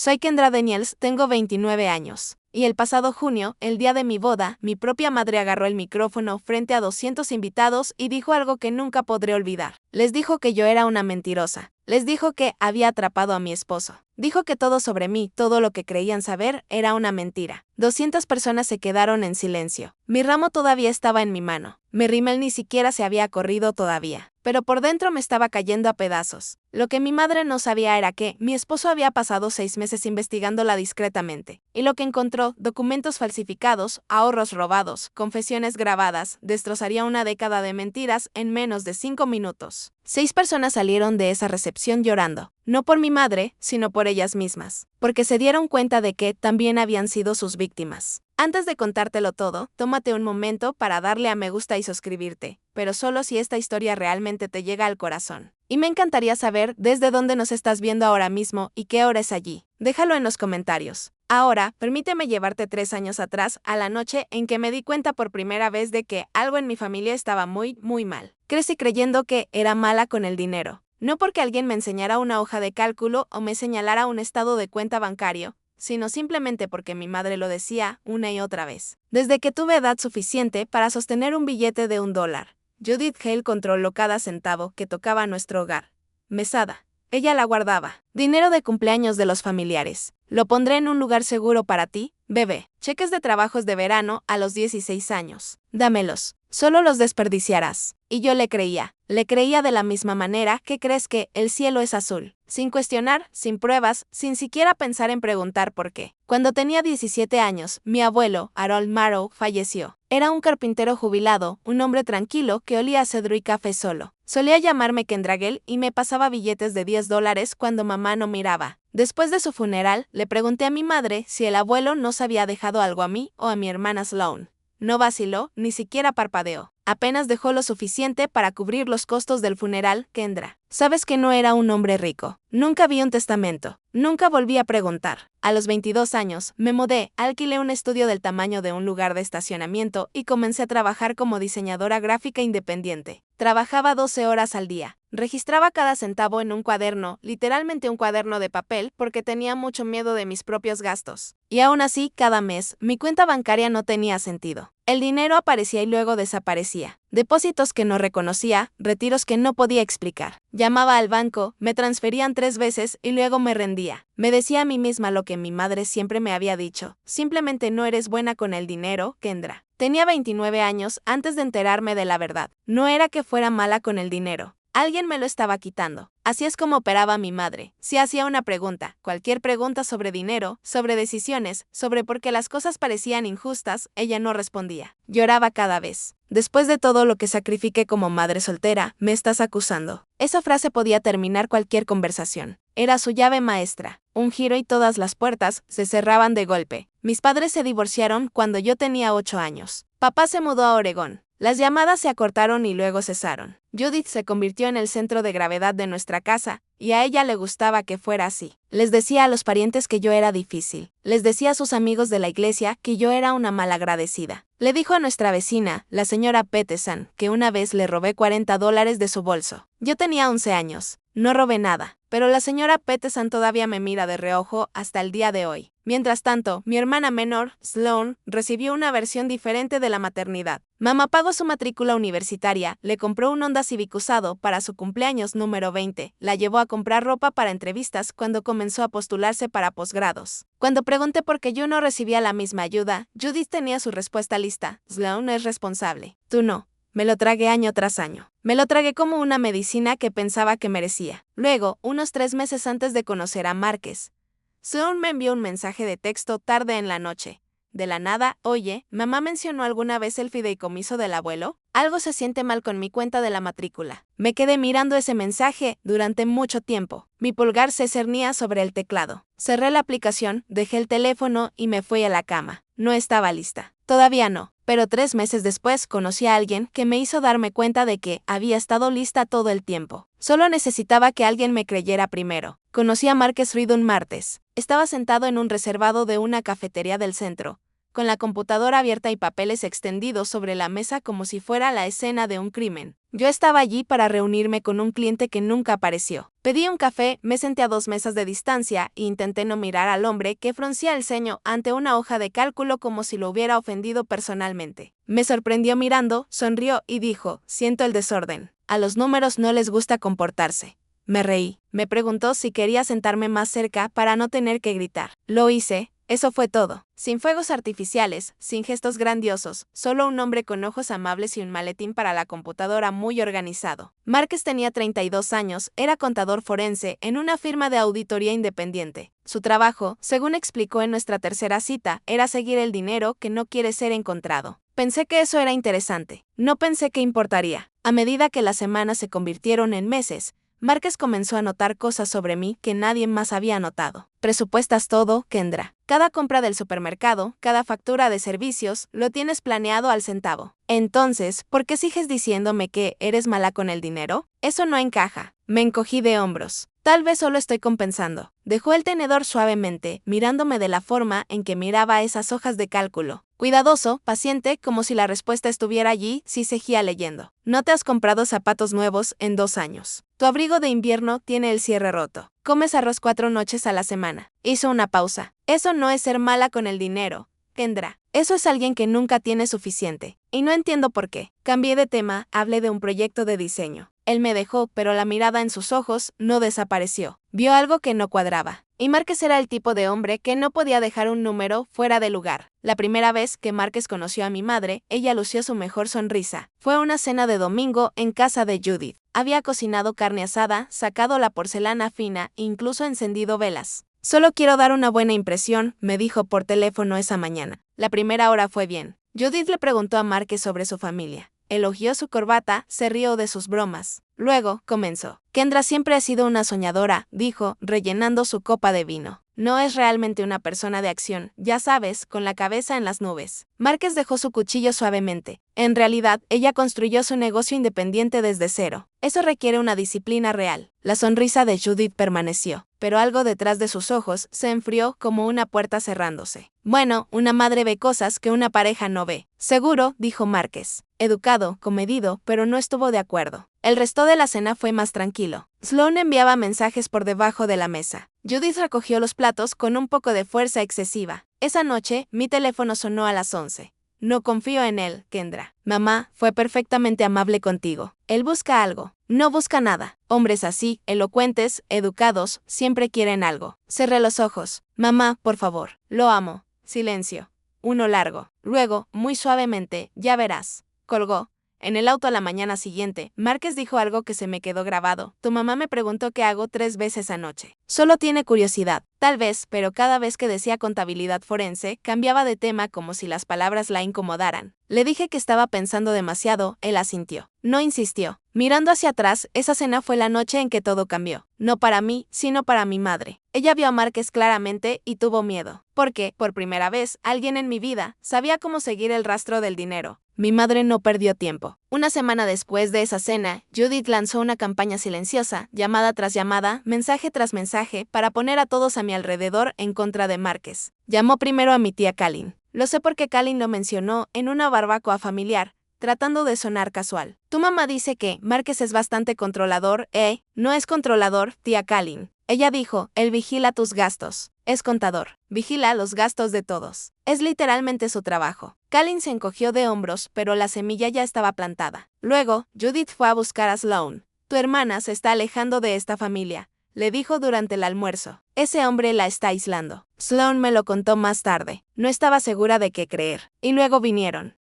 Soy Kendra Daniels, tengo 29 años. Y el pasado junio, el día de mi boda, mi propia madre agarró el micrófono frente a 200 invitados y dijo algo que nunca podré olvidar. Les dijo que yo era una mentirosa. Les dijo que había atrapado a mi esposo. Dijo que todo sobre mí, todo lo que creían saber, era una mentira. 200 personas se quedaron en silencio. Mi ramo todavía estaba en mi mano. Mi rímel ni siquiera se había corrido todavía. Pero por dentro me estaba cayendo a pedazos. Lo que mi madre no sabía era que mi esposo había pasado 6 meses investigándola discretamente. Y lo que encontró, documentos falsificados, ahorros robados, confesiones grabadas, destrozaría una década de mentiras en menos de 5 minutos. 6 personas salieron de esa recepción llorando. No por mi madre, sino por ellas mismas. Porque se dieron cuenta de que también habían sido sus víctimas. Antes de contártelo todo, tómate un momento para darle a me gusta y suscribirte, pero solo si esta historia realmente te llega al corazón. Y me encantaría saber desde dónde nos estás viendo ahora mismo y qué hora es allí. Déjalo en los comentarios. Ahora, permíteme llevarte 3 años atrás, a la noche en que me di cuenta por primera vez de que algo en mi familia estaba muy mal. Crecí creyendo que era mala con el dinero. No porque alguien me enseñara una hoja de cálculo o me señalara un estado de cuenta bancario, sino simplemente porque mi madre lo decía una y otra vez. Desde que tuve edad suficiente para sostener un billete de $1, Judith Hale controló cada centavo que tocaba nuestro hogar. Mesada. Ella la guardaba. Dinero de cumpleaños de los familiares. Lo pondré en un lugar seguro para ti, bebé. Cheques de trabajos de verano a los 16 años. Dámelos. Solo los desperdiciarás. Y yo le creía de la misma manera que crees que el cielo es azul. Sin cuestionar, sin pruebas, sin siquiera pensar en preguntar por qué. Cuando tenía 17 años, mi abuelo, Harold Marrow, falleció. Era un carpintero jubilado, un hombre tranquilo que olía a cedro y café solo. Solía llamarme Kendragel y me pasaba billetes de $10 cuando mamá no miraba. Después de su funeral, le pregunté a mi madre si el abuelo nos había dejado algo a mí o a mi hermana Sloan. No vaciló, ni siquiera parpadeó. Apenas dejó lo suficiente para cubrir los costos del funeral, Kendra. Sabes que no era un hombre rico. Nunca vi un testamento. Nunca volví a preguntar. A los 22 años, me mudé, alquilé un estudio del tamaño de un lugar de estacionamiento y comencé a trabajar como diseñadora gráfica independiente. Trabajaba 12 horas al día. Registraba cada centavo en un cuaderno, literalmente un cuaderno de papel, porque tenía mucho miedo de mis propios gastos. Y aún así, cada mes, mi cuenta bancaria no tenía sentido. El dinero aparecía y luego desaparecía. Depósitos que no reconocía, retiros que no podía explicar. Llamaba al banco, me transferían 3 veces y luego me rendía. Me decía a mí misma lo que mi madre siempre me había dicho. Simplemente no eres buena con el dinero, Kendra. Tenía 29 años antes de enterarme de la verdad. No era que fuera mala con el dinero. Alguien me lo estaba quitando. Así es como operaba mi madre. Si hacía una pregunta, cualquier pregunta sobre dinero, sobre decisiones, sobre por qué las cosas parecían injustas, ella no respondía. Lloraba cada vez. Después de todo lo que sacrifiqué como madre soltera, me estás acusando. Esa frase podía terminar cualquier conversación. Era su llave maestra. Un giro y todas las puertas se cerraban de golpe. Mis padres se divorciaron cuando yo tenía 8 años. Papá se mudó a Oregón. Las llamadas se acortaron y luego cesaron. Judith se convirtió en el centro de gravedad de nuestra casa, y a ella le gustaba que fuera así. Les decía a los parientes que yo era difícil. Les decía a sus amigos de la iglesia que yo era una malagradecida. Le dijo a nuestra vecina, la señora Peterson, que una vez le robé $40 de su bolso. Yo tenía 11 años. No robé nada, pero la señora Peterson todavía me mira de reojo hasta el día de hoy. Mientras tanto, mi hermana menor, Sloan, recibió una versión diferente de la maternidad. Mamá pagó su matrícula universitaria, le compró un Honda Civic usado para su cumpleaños número 20, la llevó a comprar ropa para entrevistas cuando comenzó a postularse para posgrados. Cuando pregunté por qué yo no recibía la misma ayuda, Judith tenía su respuesta lista: Sloan es responsable. Tú no. Me lo tragué año tras año. Me lo tragué como una medicina que pensaba que merecía. Luego, unos 3 meses antes de conocer a Márquez, Sloan me envió un mensaje de texto tarde en la noche. De la nada, oye, ¿mamá mencionó alguna vez el fideicomiso del abuelo? Algo se siente mal con mi cuenta de la matrícula. Me quedé mirando ese mensaje durante mucho tiempo. Mi pulgar se cernía sobre el teclado. Cerré la aplicación, dejé el teléfono y me fui a la cama. No estaba lista. Todavía no. Pero 3 meses después conocí a alguien que me hizo darme cuenta de que había estado lista todo el tiempo. Solo necesitaba que alguien me creyera primero. Conocí a Márquez Reed un martes. Estaba sentado en un reservado de una cafetería del centro. con la computadora abierta y papeles extendidos sobre la mesa como si fuera la escena de un crimen. Yo estaba allí para reunirme con un cliente que nunca apareció. Pedí un café, me senté a 2 mesas de distancia e intenté no mirar al hombre que fruncía el ceño ante una hoja de cálculo como si lo hubiera ofendido personalmente. Me sorprendió mirando, sonrió y dijo: siento el desorden. A los números no les gusta comportarse. Me reí. Me preguntó si quería sentarme más cerca para no tener que gritar. Lo hice. Eso fue todo. Sin fuegos artificiales, sin gestos grandiosos, solo un hombre con ojos amables y un maletín para la computadora muy organizado. Márquez tenía 32 años, era contador forense en una firma de auditoría independiente. Su trabajo, según explicó en nuestra tercera cita, era seguir el dinero que no quiere ser encontrado. Pensé que eso era interesante. No pensé que importaría. A medida que las semanas se convirtieron en meses, Márquez comenzó a notar cosas sobre mí que nadie más había notado. Presupuestas todo, Kendra. Cada compra del supermercado, cada factura de servicios, lo tienes planeado al centavo. Entonces, ¿por qué sigues diciéndome que eres mala con el dinero? Eso no encaja. Me encogí de hombros. Tal vez solo estoy compensando. Dejó el tenedor suavemente, mirándome de la forma en que miraba esas hojas de cálculo. Cuidadoso, paciente, como si la respuesta estuviera allí si seguía leyendo. No te has comprado zapatos nuevos en 2 años. Tu abrigo de invierno tiene el cierre roto. Comes arroz 4 noches a la semana. Hizo una pausa. Eso no es ser mala con el dinero, Kendra. Eso es alguien que nunca tiene suficiente. Y no entiendo por qué. Cambié de tema, hablé de un proyecto de diseño. Él me dejó, pero la mirada en sus ojos no desapareció. Vio algo que no cuadraba. Y Márquez era el tipo de hombre que no podía dejar un número fuera de lugar. La primera vez que Márquez conoció a mi madre, ella lució su mejor sonrisa. Fue una cena de domingo en casa de Judith. Había cocinado carne asada, sacado la porcelana fina e incluso encendido velas. Solo quiero dar una buena impresión, me dijo por teléfono esa mañana. La primera hora fue bien. Judith le preguntó a Márquez sobre su familia. Elogió su corbata, se rió de sus bromas. Luego, comenzó. Kendra siempre ha sido una soñadora, dijo, rellenando su copa de vino. No es realmente una persona de acción, ya sabes, con la cabeza en las nubes. Márquez dejó su cuchillo suavemente. En realidad, ella construyó su negocio independiente desde cero. Eso requiere una disciplina real. La sonrisa de Judith permaneció, pero algo detrás de sus ojos se enfrió como una puerta cerrándose. Bueno, una madre ve cosas que una pareja no ve. Seguro, dijo Márquez. Educado, comedido, pero no estuvo de acuerdo. El resto de la cena fue más tranquilo. Sloan enviaba mensajes por debajo de la mesa. Judith recogió los platos con un poco de fuerza excesiva. Esa noche, mi teléfono sonó a las 11. No confío en él, Kendra. Mamá, fue perfectamente amable contigo. Él busca algo. No busca nada. Hombres así, elocuentes, educados, siempre quieren algo. Cerré los ojos. Mamá, por favor. Lo amo. Silencio. Uno largo. Luego, muy suavemente, ya verás. Colgó. En el auto a la mañana siguiente, Márquez dijo algo que se me quedó grabado. Tu mamá me preguntó qué hago 3 veces anoche. Solo tiene curiosidad. Tal vez, pero cada vez que decía contabilidad forense, cambiaba de tema como si las palabras la incomodaran. Le dije que estaba pensando demasiado, él asintió. No insistió. Mirando hacia atrás, esa cena fue la noche en que todo cambió. No para mí, sino para mi madre. Ella vio a Márquez claramente y tuvo miedo. Porque, por primera vez, alguien en mi vida sabía cómo seguir el rastro del dinero. Mi madre no perdió tiempo. Una semana después de esa cena, Judith lanzó una campaña silenciosa, llamada tras llamada, mensaje tras mensaje, para poner a todos a mi alrededor en contra de Márquez. Llamó primero a mi tía Kalin. Lo sé porque Kalin lo mencionó en una barbacoa familiar, tratando de sonar casual. Tu mamá dice que Márquez es bastante controlador, no es controlador, tía Kalin. Ella dijo, él vigila tus gastos. Es contador. Vigila los gastos de todos. Es literalmente su trabajo. Kalin se encogió de hombros, pero la semilla ya estaba plantada. Luego, Judith fue a buscar a Sloan. Tu hermana se está alejando de esta familia, le dijo durante el almuerzo. Ese hombre la está aislando. Sloan me lo contó más tarde. No estaba segura de qué creer. Y luego vinieron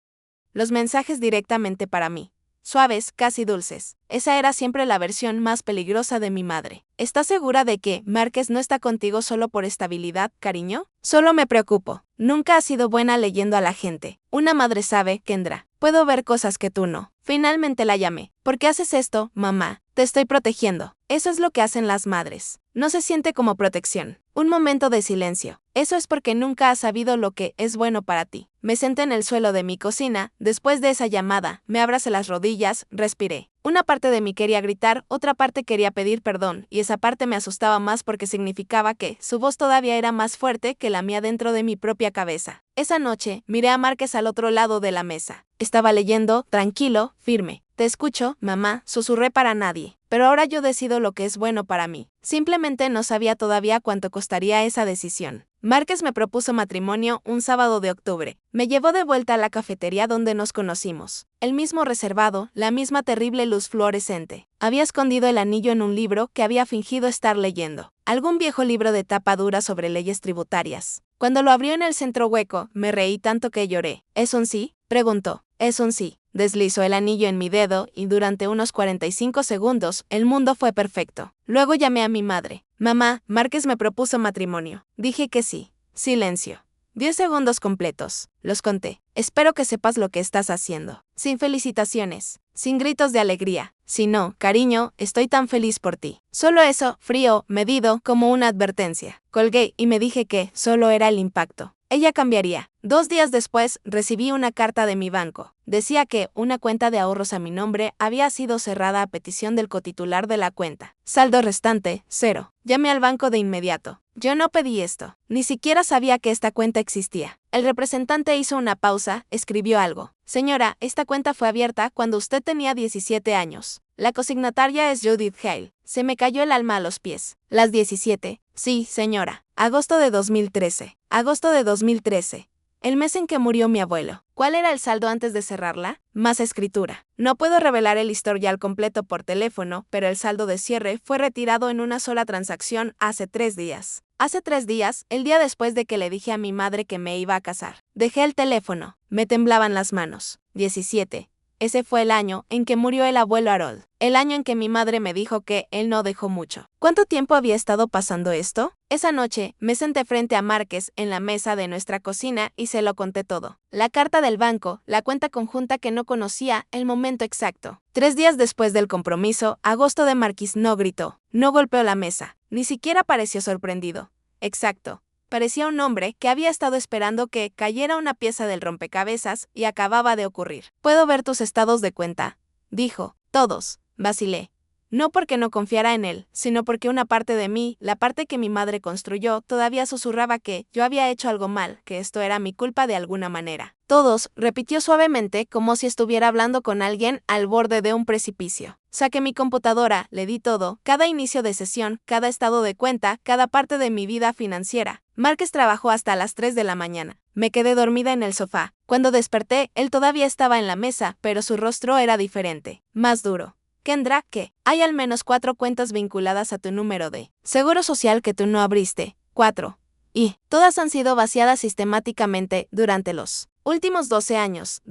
los mensajes directamente para mí. Suaves, casi dulces. Esa era siempre la versión más peligrosa de mi madre. ¿Estás segura de que Márquez no está contigo solo por estabilidad, cariño? Solo me preocupo. Nunca has sido buena leyendo a la gente. Una madre sabe, Kendra. Puedo ver cosas que tú no. Finalmente la llamé. ¿Por qué haces esto, mamá? Te estoy protegiendo. Eso es lo que hacen las madres. No se siente como protección. Un momento de silencio. Eso es porque nunca has sabido lo que es bueno para ti. Me senté en el suelo de mi cocina. Después de esa llamada, me abracé las rodillas, respiré. Una parte de mí quería gritar, otra parte quería pedir perdón, y esa parte me asustaba más porque significaba que su voz todavía era más fuerte que la mía dentro de mi propia cabeza. Esa noche, miré a Márquez al otro lado de la mesa. Estaba leyendo, tranquilo, firme. Te escucho, mamá, susurré para nadie. Pero ahora yo decido lo que es bueno para mí. Simplemente no sabía todavía cuánto costaría esa decisión. Márquez me propuso matrimonio un sábado de octubre. Me llevó de vuelta a la cafetería donde nos conocimos. El mismo reservado, la misma terrible luz fluorescente. Había escondido el anillo en un libro que había fingido estar leyendo. Algún viejo libro de tapa dura sobre leyes tributarias. Cuando lo abrió en el centro hueco, me reí tanto que lloré. ¿Es un sí?, preguntó. Es un sí. Deslizó el anillo en mi dedo y durante unos 45 segundos el mundo fue perfecto. Luego llamé a mi madre. Mamá, Márquez me propuso matrimonio. Dije que sí. Silencio. 10 segundos completos. Los conté. Espero que sepas lo que estás haciendo. Sin felicitaciones. Sin gritos de alegría. Si no, cariño, estoy tan feliz por ti. Solo eso, frío, medido, como una advertencia. Colgué y me dije que solo era el impacto. Ella cambiaría. 2 días después, recibí una carta de mi banco. Decía que una cuenta de ahorros a mi nombre había sido cerrada a petición del cotitular de la cuenta. Saldo restante, 0. Llamé al banco de inmediato. Yo no pedí esto. Ni siquiera sabía que esta cuenta existía. El representante hizo una pausa, escribió algo. Señora, esta cuenta fue abierta cuando usted tenía 17 años. La consignataria es Judith Hale. Se me cayó el alma a los pies. Las 17. Sí, señora. Agosto de 2013. Agosto de 2013. El mes en que murió mi abuelo. ¿Cuál era el saldo antes de cerrarla? Más escritura. No puedo revelar el historial completo por teléfono, pero el saldo de cierre fue retirado en una sola transacción hace 3 días. Hace 3 días, el día después de que le dije a mi madre que me iba a casar. Dejé el teléfono. Me temblaban las manos. 17. Ese fue el año en que murió el abuelo Harold. El año en que mi madre me dijo que él no dejó mucho. ¿Cuánto tiempo había estado pasando esto? Esa noche, me senté frente a Márquez en la mesa de nuestra cocina y se lo conté todo. La carta del banco, la cuenta conjunta que no conocía, el momento exacto. 3 días después del compromiso, Agosto de Márquez no gritó, no golpeó la mesa, ni siquiera pareció sorprendido. Exacto. Parecía un hombre que había estado esperando que cayera una pieza del rompecabezas y acababa de ocurrir. Puedo ver tus estados de cuenta, dijo. Todos. Vacilé. No porque no confiara en él, sino porque una parte de mí, la parte que mi madre construyó, todavía susurraba que yo había hecho algo mal, que esto era mi culpa de alguna manera. Todos, repitió suavemente, como si estuviera hablando con alguien al borde de un precipicio. Saqué mi computadora, le di todo, cada inicio de sesión, cada estado de cuenta, cada parte de mi vida financiera. Márquez trabajó hasta las 3 de la mañana. Me quedé dormida en el sofá. Cuando desperté, él todavía estaba en la mesa, pero su rostro era diferente, más duro. Kendra, ¿qué? Hay al menos 4 cuentas vinculadas a tu número de seguro social que tú no abriste. 4. Y todas han sido vaciadas sistemáticamente durante los últimos 12 años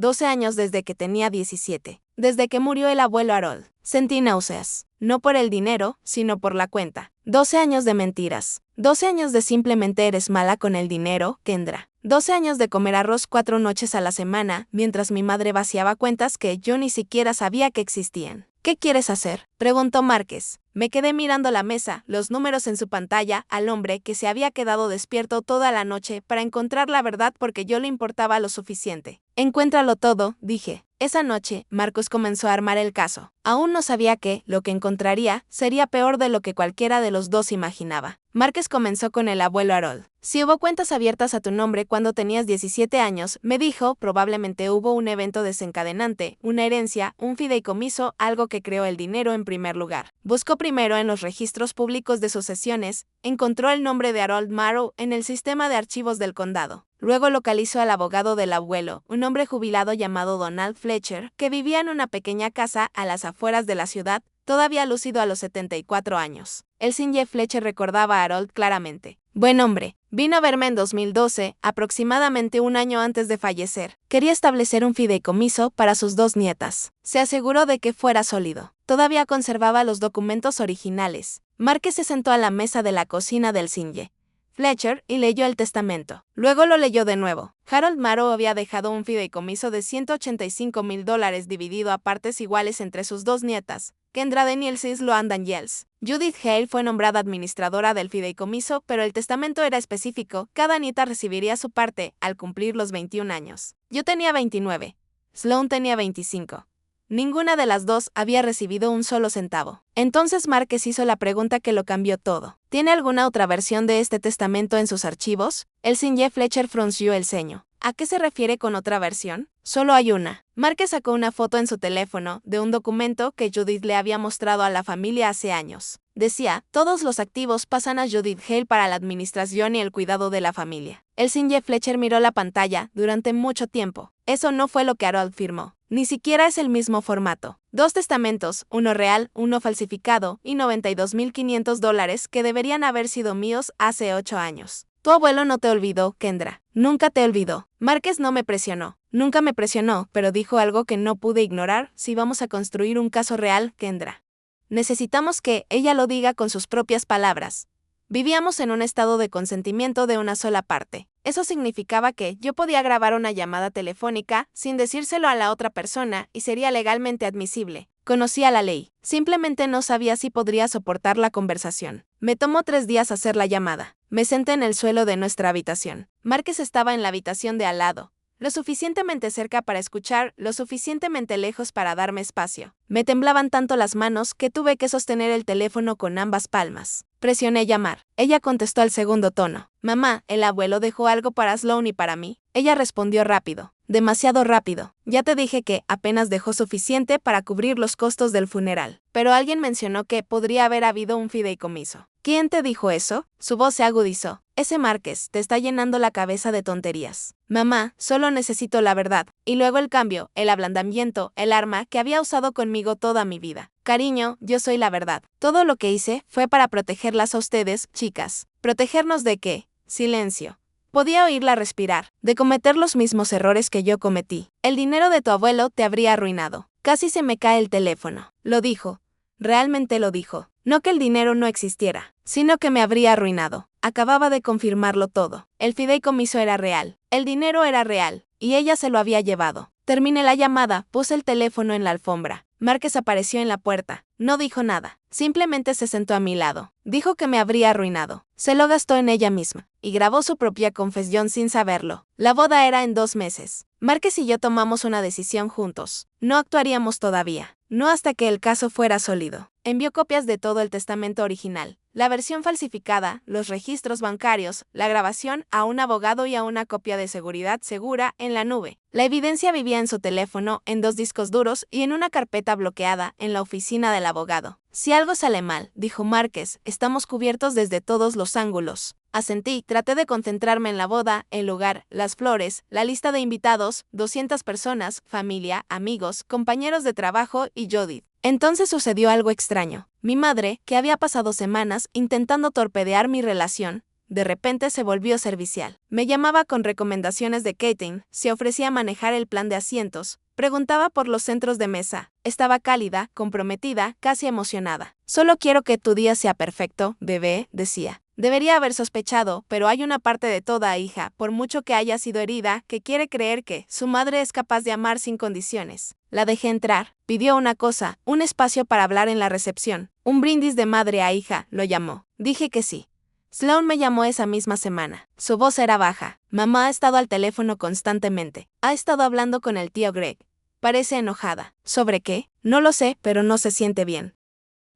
desde que tenía 17. Desde que murió el abuelo Harold. Sentí náuseas. No por el dinero, sino por la cuenta. 12 años de mentiras. 12 años de simplemente eres mala con el dinero, Kendra. 12 años de comer arroz 4 noches a la semana, mientras mi madre vaciaba cuentas que yo ni siquiera sabía que existían. ¿Qué quieres hacer?, preguntó Márquez. Me quedé mirando la mesa, los números en su pantalla, al hombre que se había quedado despierto toda la noche para encontrar la verdad porque yo le importaba lo suficiente. Encuéntralo todo, dije. Esa noche, Marcos comenzó a armar el caso. Aún no sabía que lo que encontraría sería peor de lo que cualquiera de los dos imaginaba. Márquez comenzó con el abuelo Harold. Si hubo cuentas abiertas a tu nombre cuando tenías 17 años, me dijo, probablemente hubo un evento desencadenante, una herencia, un fideicomiso, algo que creó el dinero en primer lugar. Buscó primero en los registros públicos de sucesiones, encontró el nombre de Harold Marrow en el sistema de archivos del condado. Luego localizó al abogado del abuelo, un hombre jubilado llamado Donald Fletcher, que vivía en una pequeña casa a las afueras de la ciudad, todavía lúcido a los 74 años. El Sinje Fletcher recordaba a Harold claramente. Buen hombre. Vino a verme en 2012, aproximadamente un año antes de fallecer. Quería establecer un fideicomiso para sus 2 nietas. Se aseguró de que fuera sólido. Todavía conservaba los documentos originales. Márquez se sentó a la mesa de la cocina del Sinje Fletcher y leyó el testamento. Luego lo leyó de nuevo. Harold Marrow había dejado un fideicomiso de $185,000 dividido a partes iguales entre sus 2 nietas, Kendra Danielsis Loan Daniels. Judith Hale fue nombrada administradora del fideicomiso, pero el testamento era específico, cada nieta recibiría su parte al cumplir los 21 años. Yo tenía 29. Sloan tenía 25. Ninguna de las dos había recibido un solo centavo. Entonces Márquez hizo la pregunta que lo cambió todo. ¿Tiene alguna otra versión de este testamento en sus archivos? El Sr. Fletcher frunció el ceño. ¿A qué se refiere con otra versión? Solo hay una. Márquez sacó una foto en su teléfono de un documento que Judith le había mostrado a la familia hace años. Decía, todos los activos pasan a Judith Hale para la administración y el cuidado de la familia. El Sr. Fletcher miró la pantalla durante mucho tiempo. Eso no fue lo que Harold firmó. Ni siquiera es el mismo formato. 2 testamentos, uno real, uno falsificado, y $92,500 que deberían haber sido míos hace 8 años. Tu abuelo no te olvidó, Kendra. Nunca te olvidó. Márquez no me presionó. Nunca me presionó, pero dijo algo que no pude ignorar. Si vamos a construir un caso real, Kendra, necesitamos que ella lo diga con sus propias palabras. Vivíamos en un estado de consentimiento de una sola parte. Eso significaba que yo podía grabar una llamada telefónica sin decírselo a la otra persona y sería legalmente admisible. Conocía la ley. Simplemente no sabía si podría soportar la conversación. Me tomó 3 días hacer la llamada. Me senté en el suelo de nuestra habitación. Márquez estaba en la habitación de al lado. Lo suficientemente cerca para escuchar, lo suficientemente lejos para darme espacio. Me temblaban tanto las manos que tuve que sostener el teléfono con ambas palmas. Presioné llamar. Ella contestó al segundo tono. Mamá, ¿el abuelo dejó algo para Sloan y para mí? Ella respondió rápido. Demasiado rápido. Ya te dije que apenas dejó suficiente para cubrir los costos del funeral. Pero alguien mencionó que podría haber habido un fideicomiso. ¿Quién te dijo eso? Su voz se agudizó. Ese Márquez te está llenando la cabeza de tonterías. Mamá, solo necesito la verdad. Y luego el cambio, el ablandamiento, el arma que había usado conmigo toda mi vida. Cariño, yo soy la verdad. Todo lo que hice fue para protegerlas a ustedes, chicas. ¿Protegernos de qué? Silencio. Podía oírla respirar, de cometer los mismos errores que yo cometí. El dinero de tu abuelo te habría arruinado. Casi se me cae el teléfono. Lo dijo. Realmente lo dijo. No que el dinero no existiera, sino que me habría arruinado. Acababa de confirmarlo todo. El fideicomiso era real. El dinero era real. Y ella se lo había llevado. Terminé la llamada, puse el teléfono en la alfombra. Márquez apareció en la puerta. No dijo nada. Simplemente se sentó a mi lado. Dijo que me habría arruinado. Se lo gastó en ella misma. Y grabó su propia confesión sin saberlo. La boda era en 2 meses. Márquez y yo tomamos una decisión juntos. No actuaríamos todavía. No hasta que el caso fuera sólido. Envió copias de todo el testamento original, la versión falsificada, los registros bancarios, la grabación a un abogado y a una copia de seguridad segura en la nube. La evidencia vivía en su teléfono, en 2 discos duros y en una carpeta bloqueada en la oficina del abogado. Si algo sale mal, dijo Márquez, estamos cubiertos desde todos los ángulos. Asentí, traté de concentrarme en la boda, el lugar, las flores, la lista de invitados, 200 personas, familia, amigos, compañeros de trabajo y Judith. Entonces sucedió algo extraño. Mi madre, que había pasado semanas intentando torpedear mi relación, de repente se volvió servicial. Me llamaba con recomendaciones de catering, se ofrecía a manejar el plan de asientos, preguntaba por los centros de mesa. Estaba cálida, comprometida, casi emocionada. Solo quiero que tu día sea perfecto, bebé, decía. Debería haber sospechado, pero hay una parte de toda hija, por mucho que haya sido herida, que quiere creer que su madre es capaz de amar sin condiciones. La dejé entrar. Pidió una cosa, un espacio para hablar en la recepción. Un brindis de madre a hija, lo llamó. Dije que sí. Sloan me llamó esa misma semana. Su voz era baja. Mamá ha estado al teléfono constantemente. Ha estado hablando con el tío Greg. Parece enojada. ¿Sobre qué? No lo sé, pero no se siente bien.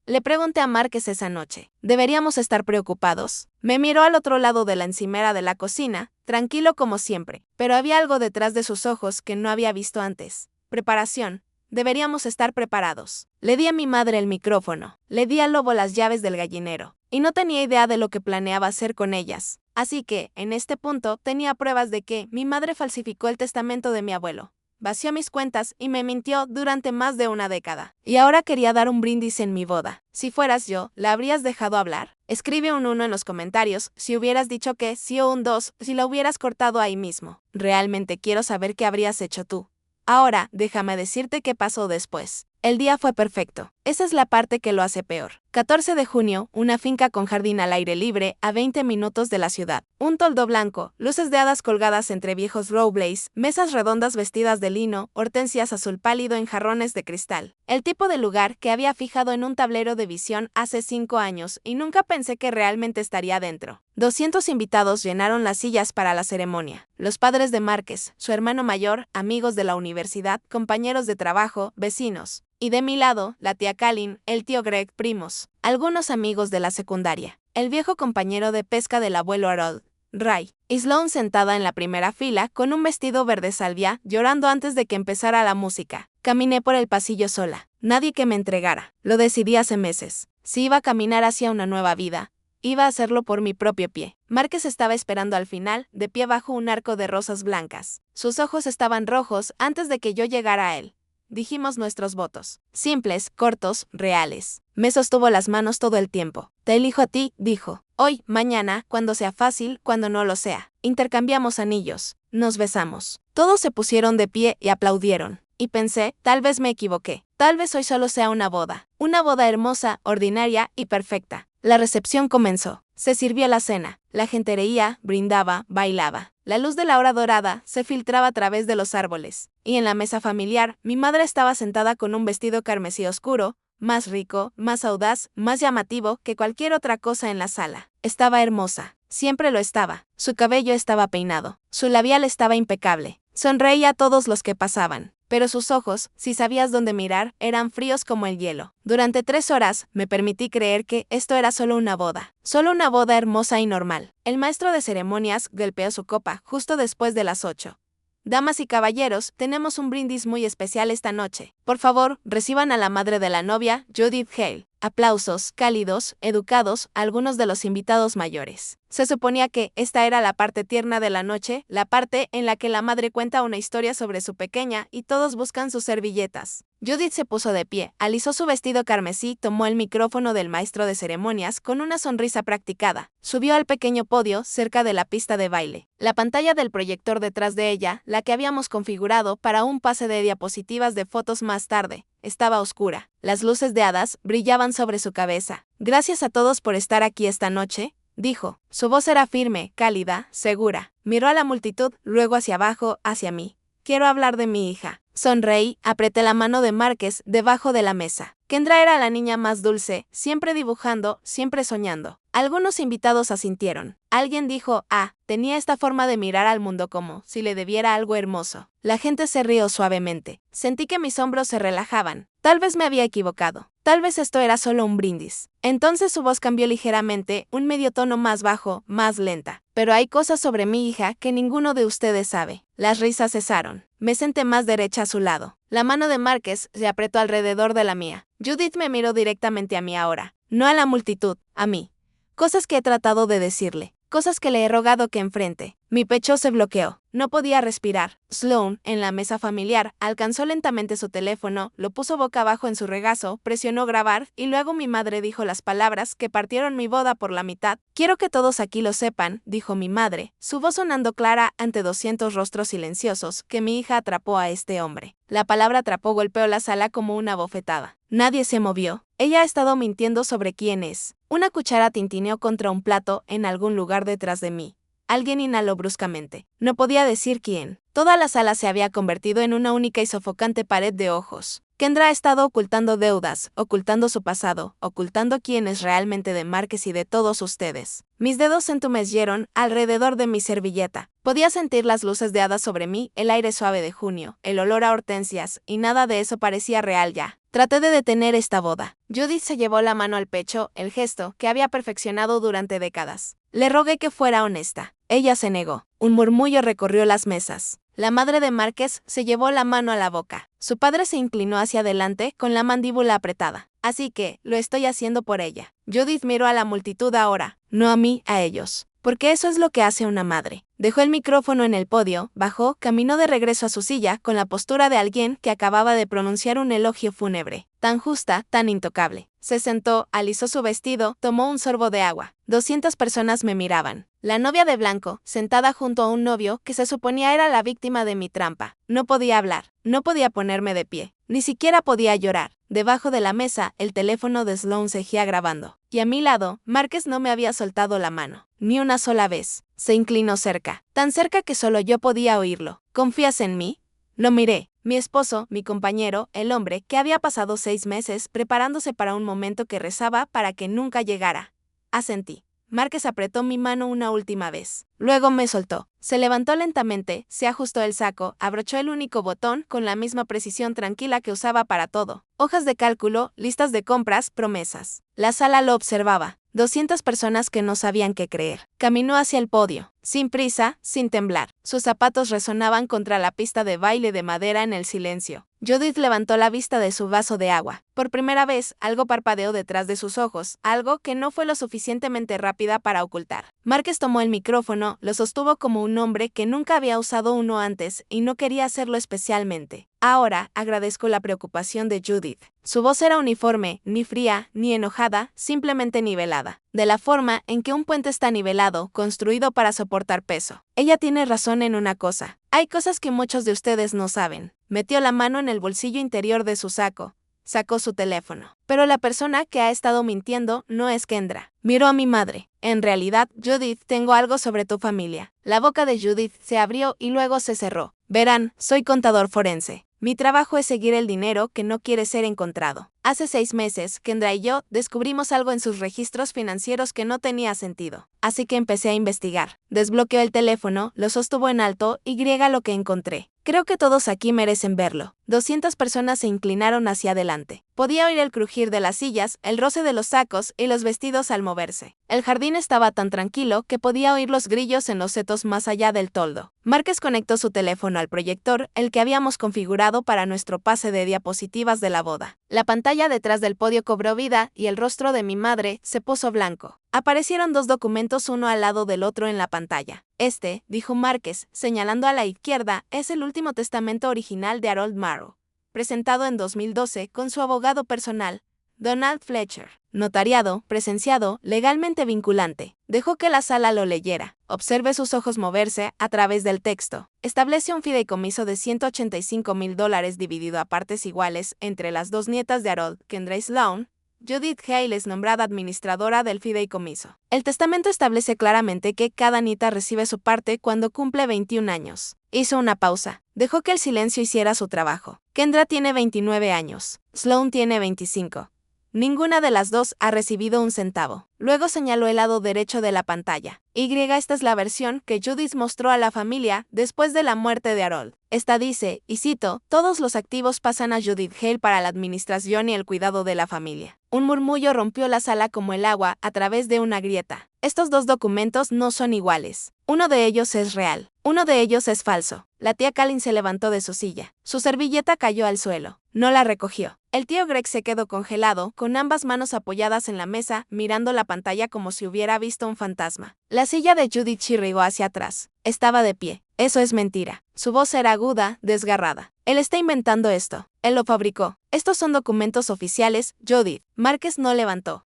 Le pregunté a Márquez esa noche. ¿Deberíamos estar preocupados? Me miró al otro lado de la encimera de la cocina, tranquilo como siempre, pero había algo detrás de sus ojos que no había visto antes. Preparación. Deberíamos estar preparados. Le di a mi madre el micrófono. Le di al lobo las llaves del gallinero. Y no tenía idea de lo que planeaba hacer con ellas. Así que, en este punto, tenía pruebas de que mi madre falsificó el testamento de mi abuelo. Vació mis cuentas y me mintió durante más de una década. Y ahora quería dar un brindis en mi boda. Si fueras yo, ¿la habrías dejado hablar? Escribe un 1 en los comentarios si hubieras dicho que sí o un 2 si la hubieras cortado ahí mismo. Realmente quiero saber qué habrías hecho tú. Ahora, déjame decirte qué pasó después. El día fue perfecto. Esa es la parte que lo hace peor. 14 de junio, una finca con jardín al aire libre, a 20 minutos de la ciudad. Un toldo blanco, luces de hadas colgadas entre viejos robles, mesas redondas vestidas de lino, hortensias azul pálido en jarrones de cristal. El tipo de lugar que había fijado en un tablero de visión hace 5 años y nunca pensé que realmente estaría dentro. 200 invitados llenaron las sillas para la ceremonia. Los padres de Márquez, su hermano mayor, amigos de la universidad, compañeros de trabajo, vecinos. Y de mi lado, la tía Kalin, el tío Greg, primos, algunos amigos de la secundaria, el viejo compañero de pesca del abuelo Harold, Ray, y Sloan sentada en la primera fila con un vestido verde salvia, llorando antes de que empezara la música. Caminé por el pasillo sola, nadie que me entregara. Lo decidí hace meses. Si iba a caminar hacia una nueva vida, iba a hacerlo por mi propio pie. Márquez estaba esperando al final, de pie bajo un arco de rosas blancas. Sus ojos estaban rojos antes de que yo llegara a él. Dijimos nuestros votos. Simples, cortos, reales. Me sostuvo las manos todo el tiempo. Te elijo a ti, dijo. Hoy, mañana, cuando sea fácil, cuando no lo sea. Intercambiamos anillos. Nos besamos. Todos se pusieron de pie y aplaudieron. Y pensé, tal vez me equivoqué. Tal vez hoy solo sea una boda. Una boda hermosa, ordinaria y perfecta. La recepción comenzó. Se sirvió la cena. La gente reía, brindaba, bailaba. La luz de la hora dorada se filtraba a través de los árboles. Y en la mesa familiar, mi madre estaba sentada con un vestido carmesí oscuro, más rico, más audaz, más llamativo que cualquier otra cosa en la sala. Estaba hermosa. Siempre lo estaba. Su cabello estaba peinado. Su labial estaba impecable. Sonreía a todos los que pasaban. Pero sus ojos, si sabías dónde mirar, eran fríos como el hielo. Durante 3 horas, me permití creer que esto era solo una boda hermosa y normal. El maestro de ceremonias golpeó su copa justo después de las 8. Damas y caballeros, tenemos un brindis muy especial esta noche. Por favor, reciban a la madre de la novia, Judith Hale. Aplausos, cálidos, educados, algunos de los invitados mayores. Se suponía que esta era la parte tierna de la noche, la parte en la que la madre cuenta una historia sobre su pequeña y todos buscan sus servilletas. Judith se puso de pie, alisó su vestido carmesí, tomó el micrófono del maestro de ceremonias con una sonrisa practicada. Subió al pequeño podio cerca de la pista de baile. La pantalla del proyector detrás de ella, la que habíamos configurado para un pase de diapositivas de fotos más tarde, estaba oscura. Las luces de hadas brillaban sobre su cabeza. Gracias a todos por estar aquí esta noche, dijo. Su voz era firme, cálida, segura. Miró a la multitud, luego hacia abajo, hacia mí. Quiero hablar de mi hija. Sonreí, apreté la mano de Márquez debajo de la mesa. Kendra era la niña más dulce, siempre dibujando, siempre soñando. Algunos invitados asintieron. Alguien dijo, tenía esta forma de mirar al mundo como si le debiera algo hermoso. La gente se rió suavemente. Sentí que mis hombros se relajaban. Tal vez me había equivocado. Tal vez esto era solo un brindis. Entonces su voz cambió ligeramente, un medio tono más bajo, más lenta. Pero hay cosas sobre mi hija que ninguno de ustedes sabe. Las risas cesaron. Me senté más derecha a su lado. La mano de Márquez se apretó alrededor de la mía. Judith me miró directamente a mí ahora. No a la multitud, a mí. Cosas que he tratado de decirle. Cosas que le he rogado que enfrente. Mi pecho se bloqueó. No podía respirar. Sloan, en la mesa familiar, alcanzó lentamente su teléfono, lo puso boca abajo en su regazo, presionó grabar, y luego mi madre dijo las palabras que partieron mi boda por la mitad. Quiero que todos aquí lo sepan, dijo mi madre, su voz sonando clara ante 200 rostros silenciosos, que mi hija atrapó a este hombre. La palabra atrapó golpeó la sala como una bofetada. Nadie se movió. Ella ha estado mintiendo sobre quién es. Una cuchara tintineó contra un plato en algún lugar detrás de mí. Alguien inhaló bruscamente. No podía decir quién. Toda la sala se había convertido en una única y sofocante pared de ojos. Kendra ha estado ocultando deudas, ocultando su pasado, ocultando quién es realmente de Márquez y de todos ustedes. Mis dedos se entumecieron alrededor de mi servilleta. Podía sentir las luces de hadas sobre mí, el aire suave de junio, el olor a hortensias, y nada de eso parecía real ya. Traté de detener esta boda. Judith se llevó la mano al pecho, el gesto que había perfeccionado durante décadas. Le rogué que fuera honesta. Ella se negó. Un murmullo recorrió las mesas. La madre de Márquez se llevó la mano a la boca. Su padre se inclinó hacia adelante con la mandíbula apretada. Así que, lo estoy haciendo por ella. Judith miró a la multitud ahora, no a mí, a ellos. Porque eso es lo que hace una madre. Dejó el micrófono en el podio, bajó, caminó de regreso a su silla con la postura de alguien que acababa de pronunciar un elogio fúnebre. Tan justa, tan intocable. Se sentó, alisó su vestido, tomó un sorbo de agua. 200 personas me miraban. La novia de blanco, sentada junto a un novio que se suponía era la víctima de mi trampa. No podía hablar, no podía ponerme de pie, ni siquiera podía llorar. Debajo de la mesa, el teléfono de Sloan seguía grabando. Y a mi lado, Márquez no me había soltado la mano, ni una sola vez. Se inclinó cerca, tan cerca que solo yo podía oírlo. ¿Confías en mí? Lo miré. Mi esposo, mi compañero, el hombre que había pasado 6 meses preparándose para un momento que rezaba para que nunca llegara. Asentí. Márquez apretó mi mano una última vez. Luego me soltó. Se levantó lentamente, se ajustó el saco, abrochó el único botón con la misma precisión tranquila que usaba para todo. Hojas de cálculo, listas de compras, promesas. La sala lo observaba. 200 personas que no sabían qué creer. Caminó hacia el podio, sin prisa, sin temblar. Sus zapatos resonaban contra la pista de baile de madera en el silencio. Judith levantó la vista de su vaso de agua. Por primera vez, algo parpadeó detrás de sus ojos, algo que no fue lo suficientemente rápida para ocultar. Márquez tomó el micrófono, lo sostuvo como un hombre que nunca había usado uno antes y no quería hacerlo especialmente. Ahora, agradezco la preocupación de Judith. Su voz era uniforme, ni fría, ni enojada, simplemente nivelada. De la forma en que un puente está nivelado, construido para soportar peso. Ella tiene razón en una cosa. Hay cosas que muchos de ustedes no saben. Metió la mano en el bolsillo interior de su saco. Sacó su teléfono. Pero la persona que ha estado mintiendo no es Kendra. Miró a mi madre. En realidad, Judith, tengo algo sobre tu familia. La boca de Judith se abrió y luego se cerró. Verán, soy contador forense. Mi trabajo es seguir el dinero que no quiere ser encontrado. Hace 6 meses, Kendra y yo descubrimos algo en sus registros financieros que no tenía sentido. Así que empecé a investigar. Desbloqueó el teléfono, lo sostuvo en alto y griega lo que encontré. Creo que todos aquí merecen verlo. 200 personas se inclinaron hacia adelante. Podía oír el crujir de las sillas, el roce de los sacos y los vestidos al moverse. El jardín estaba tan tranquilo que podía oír los grillos en los setos más allá del toldo. Márquez conectó su teléfono al proyector, el que habíamos configurado para nuestro pase de diapositivas de la boda. La pantalla detrás del podio cobró vida y el rostro de mi madre se puso blanco. Aparecieron 2 documentos uno al lado del otro en la pantalla. Este, dijo Márquez, señalando a la izquierda, es el último testamento original de Harold Marrow, presentado en 2012 con su abogado personal, Donald Fletcher. Notariado, presenciado, legalmente vinculante. Dejó que la sala lo leyera. Observe sus ojos moverse a través del texto. Establece un fideicomiso de $185,000 dividido a partes iguales entre las 2 nietas de Harold, Kendra y Sloan. Judith Hale es nombrada administradora del fideicomiso. El testamento establece claramente que cada nieta recibe su parte cuando cumple 21 años. Hizo una pausa. Dejó que el silencio hiciera su trabajo. Kendra tiene 29 años. Sloan tiene 25. Ninguna de las dos ha recibido un centavo. Luego señaló el lado derecho de la pantalla. Esta es la versión que Judith mostró a la familia después de la muerte de Harold. Esta dice, y cito, todos los activos pasan a Judith Hale para la administración y el cuidado de la familia. Un murmullo rompió la sala como el agua a través de una grieta. Estos 2 documentos no son iguales. Uno de ellos es real. Uno de ellos es falso. La tía Colin se levantó de su silla. Su servilleta cayó al suelo. No la recogió. El tío Greg se quedó congelado, con ambas manos apoyadas en la mesa, mirando la pantalla como si hubiera visto un fantasma. La silla de Judith chirrió hacia atrás. Estaba de pie. Eso es mentira. Su voz era aguda, desgarrada. Él está inventando esto. Él lo fabricó. Estos son documentos oficiales, Judith. Márquez no levantó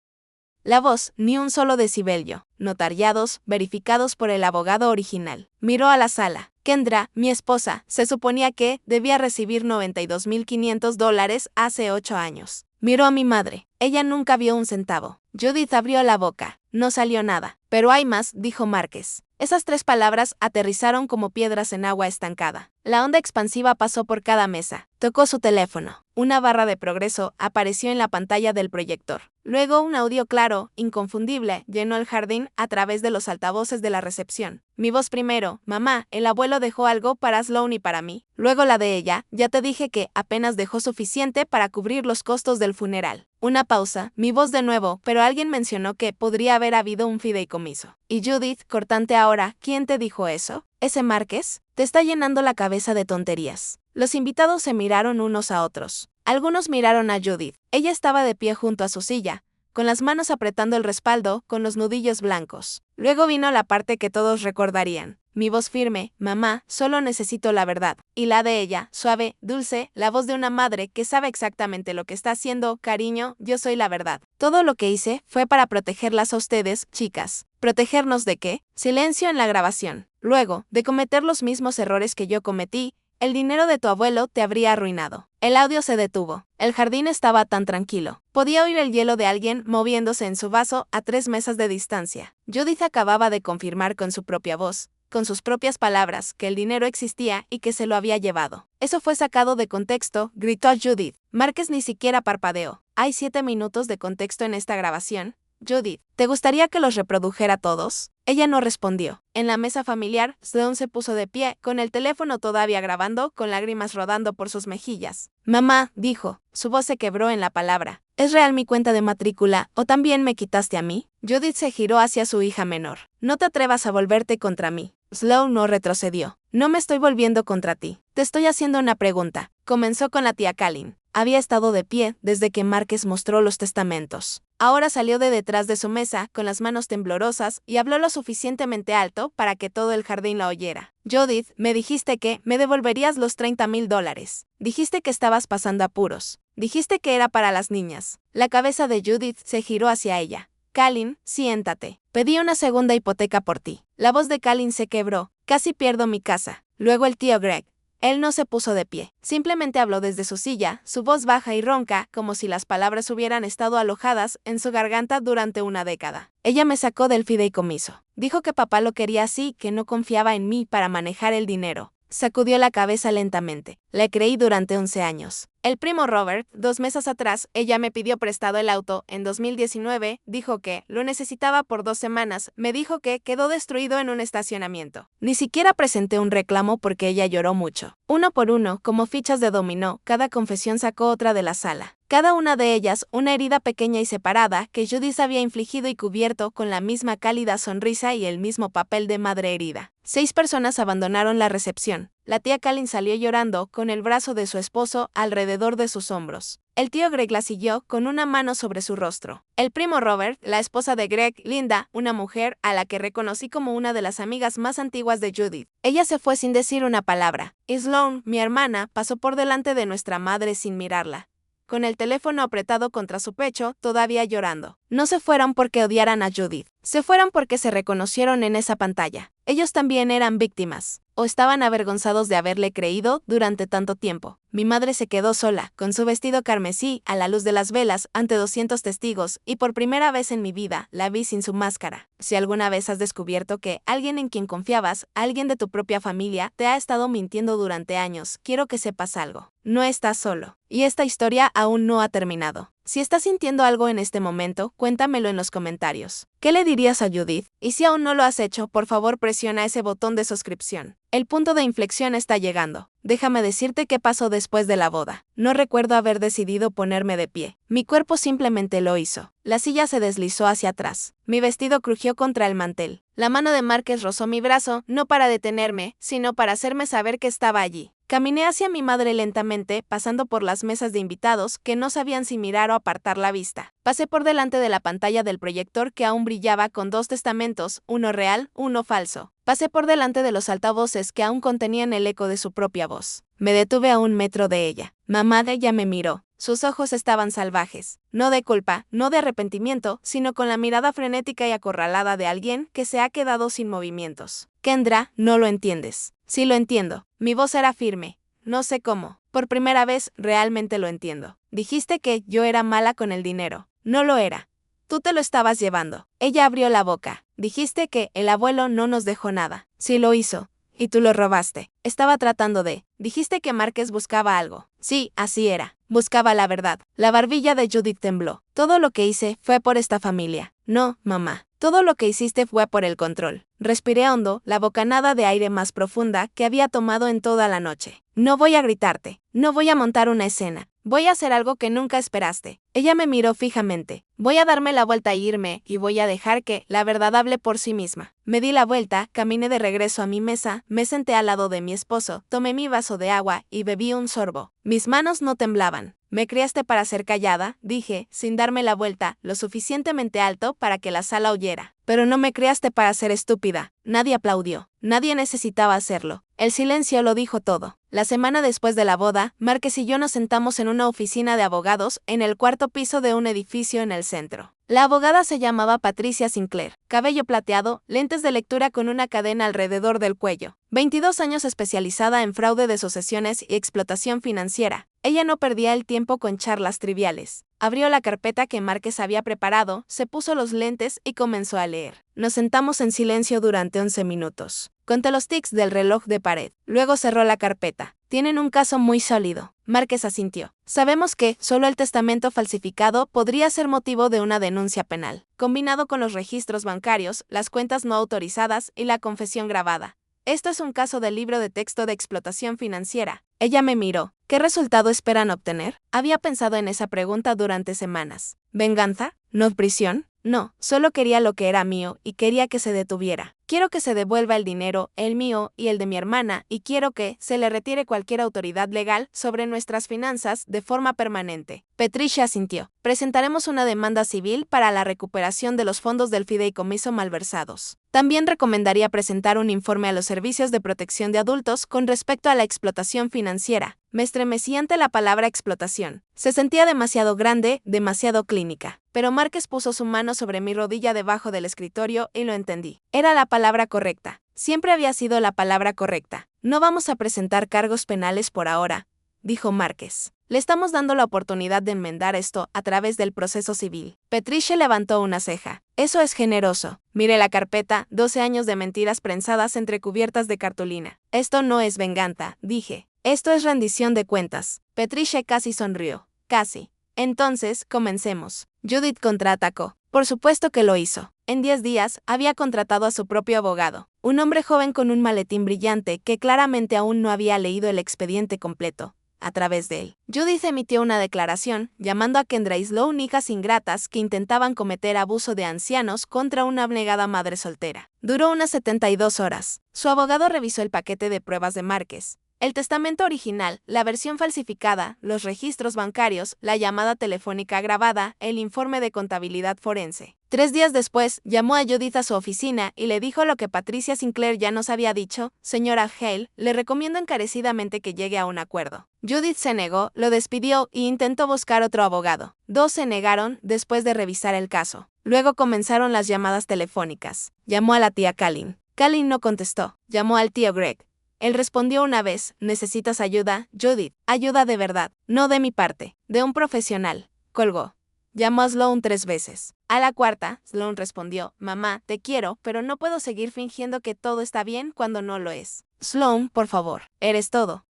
la voz, ni un solo decibelio. Notariados, verificados por el abogado original. Miró a la sala. Kendra, mi esposa, se suponía que debía recibir $92,500 hace 8 años. Miró a mi madre. Ella nunca vio un centavo. Judith abrió la boca. No salió nada. Pero hay más, dijo Márquez. Esas 3 palabras aterrizaron como piedras en agua estancada. La onda expansiva pasó por cada mesa. Tocó su teléfono. Una barra de progreso apareció en la pantalla del proyector. Luego un audio claro, inconfundible, llenó el jardín a través de los altavoces de la recepción. Mi voz primero, mamá, el abuelo dejó algo para Sloan y para mí. Luego la de ella, ya te dije que apenas dejó suficiente para cubrir los costos del funeral. Una pausa, mi voz de nuevo, pero alguien mencionó que podría haber habido un fideicomiso. Y Judith, cortante ahora, ¿quién te dijo eso? ¿Ese Márquez? Te está llenando la cabeza de tonterías. Los invitados se miraron unos a otros. Algunos miraron a Judith. Ella estaba de pie junto a su silla, con las manos apretando el respaldo, con los nudillos blancos. Luego vino la parte que todos recordarían. Mi voz firme, mamá, solo necesito la verdad. Y la de ella, suave, dulce, la voz de una madre que sabe exactamente lo que está haciendo, cariño, yo soy la verdad. Todo lo que hice fue para protegerlas a ustedes, chicas. ¿Protegernos de qué? Silencio en la grabación. Luego, de cometer los mismos errores que yo cometí, el dinero de tu abuelo te habría arruinado. El audio se detuvo. El jardín estaba tan tranquilo. Podía oír el hielo de alguien moviéndose en su vaso a 3 mesas de distancia. Judith acababa de confirmar con su propia voz, con sus propias palabras, que el dinero existía y que se lo había llevado. Eso fue sacado de contexto, gritó Judith. Márquez ni siquiera parpadeó. Hay 7 minutos de contexto en esta grabación. Judith, ¿te gustaría que los reprodujera todos? Ella no respondió. En la mesa familiar, Sloan se puso de pie, con el teléfono todavía grabando, con lágrimas rodando por sus mejillas. Mamá, dijo. Su voz se quebró en la palabra. ¿Es real mi cuenta de matrícula, o también me quitaste a mí? Judith se giró hacia su hija menor. No te atrevas a volverte contra mí. Sloan no retrocedió. No me estoy volviendo contra ti. Te estoy haciendo una pregunta. Comenzó con la tía Kalin. Había estado de pie desde que Márquez mostró los testamentos. Ahora salió de detrás de su mesa, con las manos temblorosas, y habló lo suficientemente alto para que todo el jardín la oyera. Judith, me dijiste que me devolverías los $30,000. Dijiste que estabas pasando apuros. Dijiste que era para las niñas. La cabeza de Judith se giró hacia ella. Kalin, siéntate. Pedí una segunda hipoteca por ti. La voz de Kalin se quebró. Casi pierdo mi casa. Luego el tío Greg. Él no se puso de pie, simplemente habló desde su silla, su voz baja y ronca, como si las palabras hubieran estado alojadas en su garganta durante una década. Ella me sacó del fideicomiso. Dijo que papá lo quería así, que no confiaba en mí para manejar el dinero. Sacudió la cabeza lentamente. Le creí durante 11 años. El primo Robert, 2 meses atrás, ella me pidió prestado el auto. En 2019, dijo que lo necesitaba por 2 semanas. Me dijo que quedó destruido en un estacionamiento. Ni siquiera presenté un reclamo porque ella lloró mucho. Uno por uno, como fichas de dominó, cada confesión sacó otra de la sala. Cada una de ellas una herida pequeña y separada que Judith había infligido y cubierto con la misma cálida sonrisa y el mismo papel de madre herida. 6 personas abandonaron la recepción. La tía Kalin salió llorando, con el brazo de su esposo alrededor de sus hombros. El tío Greg la siguió con una mano sobre su rostro. El primo Robert, la esposa de Greg, Linda, una mujer a la que reconocí como una de las amigas más antiguas de Judith. Ella se fue sin decir una palabra. Y Sloan, mi hermana, pasó por delante de nuestra madre sin mirarla, con el teléfono apretado contra su pecho, todavía llorando. No se fueron porque odiaran a Judith. Se fueron porque se reconocieron en esa pantalla. Ellos también eran víctimas, o estaban avergonzados de haberle creído durante tanto tiempo. Mi madre se quedó sola, con su vestido carmesí, a la luz de las velas, ante 200 testigos, y por primera vez en mi vida, la vi sin su máscara. Si alguna vez has descubierto que alguien en quien confiabas, alguien de tu propia familia, te ha estado mintiendo durante años, quiero que sepas algo. No estás solo. Y esta historia aún no ha terminado. Si estás sintiendo algo en este momento, cuéntamelo en los comentarios. ¿Qué le dirías a Judith? Y si aún no lo has hecho, por favor presiona ese botón de suscripción. El punto de inflexión está llegando. Déjame decirte qué pasó después de la boda. No recuerdo haber decidido ponerme de pie. Mi cuerpo simplemente lo hizo. La silla se deslizó hacia atrás. Mi vestido crujió contra el mantel. La mano de Márquez rozó mi brazo, no para detenerme, sino para hacerme saber que estaba allí. Caminé hacia mi madre lentamente, pasando por las mesas de invitados que no sabían si mirar o apartar la vista. Pasé por delante de la pantalla del proyector que aún brillaba con 2 testamentos, uno real, uno falso. Pasé por delante de los altavoces que aún contenían el eco de su propia voz. Me detuve a 1 metro de ella. Mamá de ella me miró. Sus ojos estaban salvajes, no de culpa, no de arrepentimiento, sino con la mirada frenética y acorralada de alguien que se ha quedado sin movimientos. Kendra, no lo entiendes. Sí lo entiendo. Mi voz era firme. No sé cómo. Por primera vez, realmente lo entiendo. Dijiste que yo era mala con el dinero. No lo era. Tú te lo estabas llevando. Ella abrió la boca. Dijiste que el abuelo no nos dejó nada. Sí lo hizo. Y tú lo robaste. Estaba tratando de... Dijiste que Márquez buscaba algo. Sí, así era. Buscaba la verdad. La barbilla de Judith tembló. Todo lo que hice fue por esta familia. No, mamá. Todo lo que hiciste fue por el control. Respiré hondo, la bocanada de aire más profunda que había tomado en toda la noche. No voy a gritarte. No voy a montar una escena. Voy a hacer algo que nunca esperaste. Ella me miró fijamente. Voy a darme la vuelta e irme, y voy a dejar que la verdad hable por sí misma. Me di la vuelta, caminé de regreso a mi mesa, me senté al lado de mi esposo, tomé mi vaso de agua y bebí un sorbo. Mis manos no temblaban. Me criaste para ser callada, dije, sin darme la vuelta, lo suficientemente alto para que la sala oyera. Pero no me criaste para ser estúpida. Nadie aplaudió. Nadie necesitaba hacerlo. El silencio lo dijo todo. La semana después de la boda, Márquez y yo nos sentamos en una oficina de abogados en el cuarto piso de un edificio en el centro. La abogada se llamaba Patricia Sinclair, cabello plateado, lentes de lectura con una cadena alrededor del cuello, 22 años especializada en fraude de sucesiones y explotación financiera. Ella no perdía el tiempo con charlas triviales. Abrió la carpeta que Márquez había preparado, se puso los lentes y comenzó a leer. Nos sentamos en silencio durante 11 minutos. Conté los tics del reloj de pared. Luego cerró la carpeta. Tienen un caso muy sólido. Márquez asintió. Sabemos que solo el testamento falsificado podría ser motivo de una denuncia penal, combinado con los registros bancarios, las cuentas no autorizadas y la confesión grabada. Esto es un caso del libro de texto de explotación financiera. Ella me miró. ¿Qué resultado esperan obtener? Había pensado en esa pregunta durante semanas. ¿Venganza? ¿No prisión? No, solo quería lo que era mío y quería que se detuviera. Quiero que se devuelva el dinero, el mío y el de mi hermana, y quiero que se le retire cualquier autoridad legal sobre nuestras finanzas de forma permanente. Patricia asintió. Presentaremos una demanda civil para la recuperación de los fondos del fideicomiso malversados. También recomendaría presentar un informe a los servicios de protección de adultos con respecto a la explotación financiera. Me estremecí ante la palabra explotación. Se sentía demasiado grande, demasiado clínica. Pero Márquez puso su mano sobre mi rodilla debajo del escritorio y lo entendí. Era la palabra correcta. Siempre había sido la palabra correcta. No vamos a presentar cargos penales por ahora, dijo Márquez. Le estamos dando la oportunidad de enmendar esto a través del proceso civil. Patricia levantó una ceja. Eso es generoso. Mire la carpeta, 12 años de mentiras prensadas entre cubiertas de cartulina. Esto no es venganza, dije. Esto es rendición de cuentas. Patricia casi sonrió. Casi. Entonces, comencemos. Judith contraatacó. Por supuesto que lo hizo. En 10 días, había contratado a su propio abogado. Un hombre joven con un maletín brillante que claramente aún no había leído el expediente completo. A través de él, Judith emitió una declaración llamando a Kendra y Sloan hijas ingratas que intentaban cometer abuso de ancianos contra una abnegada madre soltera. Duró unas 72 horas. Su abogado revisó el paquete de pruebas de Márquez. El testamento original, la versión falsificada, los registros bancarios, la llamada telefónica grabada, el informe de contabilidad forense. 3 días después, llamó a Judith a su oficina y le dijo lo que Patricia Sinclair ya nos había dicho. Señora Hale, le recomiendo encarecidamente que llegue a un acuerdo. Judith se negó, lo despidió e intentó buscar otro abogado. 2 se negaron después de revisar el caso. Luego comenzaron las llamadas telefónicas. Llamó a la tía Kalin. Kalin no contestó. Llamó al tío Greg. Él respondió una vez, ¿necesitas ayuda, Judith? Ayuda de verdad, no de mi parte, de un profesional. Colgó. Llamó a Sloan 3 veces. A la cuarta, Sloan respondió, mamá, te quiero, pero no puedo seguir fingiendo que todo está bien cuando no lo es. Sloan, por favor, eres todo